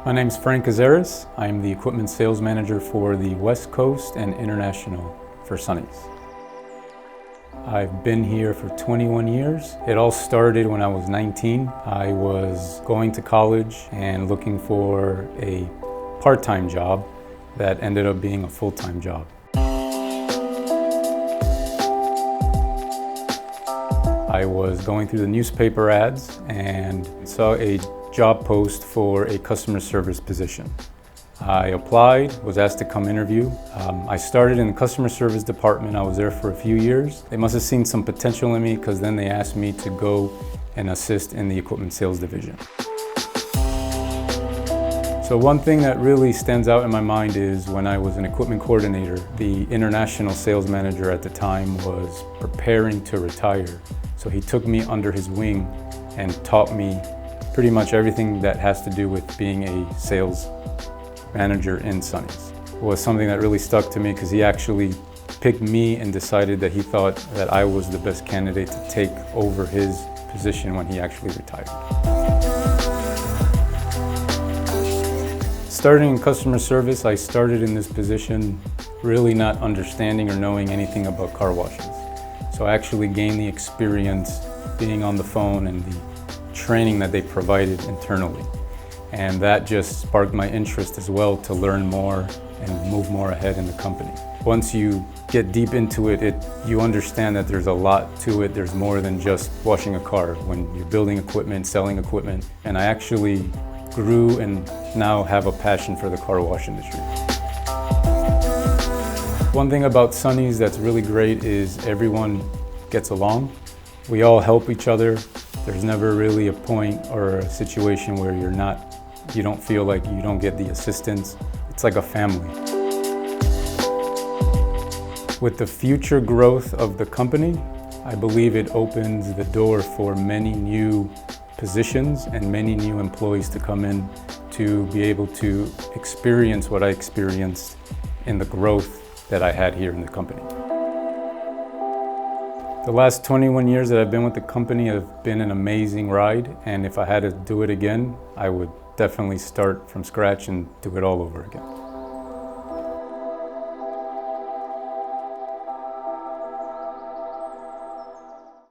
My name's Frank Cazares. I'm the equipment sales manager for the West Coast and International for Sonny's. I've been here for 21 years. It all started when I was 19. I was going to college and looking for a part-time job that ended up being a full-time job. I was going through the newspaper ads and saw a job post for a customer service position. I applied, was asked to come interview. I started in the customer service department. I was there for a few years. They must have seen some potential in me because then they asked me to go and assist in the equipment sales division. So one thing that really stands out in my mind is when I was an equipment coordinator, the international sales manager at the time was preparing to retire. So he took me under his wing and taught me pretty much everything that has to do with being a sales manager in Sonny's. It was something that really stuck to me because he actually picked me and decided that he thought that I was the best candidate to take over his position when he actually retired. Starting in customer service, I started in this position really not understanding or knowing anything about car washes. So I actually gained the experience being on the phone and the training that they provided internally. And that just sparked my interest as well to learn more and move more ahead in the company. Once you get deep into it, you understand that there's a lot to it. There's more than just washing a car when you're building equipment, selling equipment. And I actually grew and now have a passion for the car wash industry. One thing about Sonny's that's really great is everyone gets along. We all help each other. There's never really a point or a situation where you don't feel like you don't get the assistance. It's like a family. With the future growth of the company, I believe it opens the door for many new positions and many new employees to come in to be able to experience what I experienced in the growth that I had here in the company. The last 21 years that I've been with the company have been an amazing ride, and if I had to do it again, I would definitely start from scratch and do it all over again.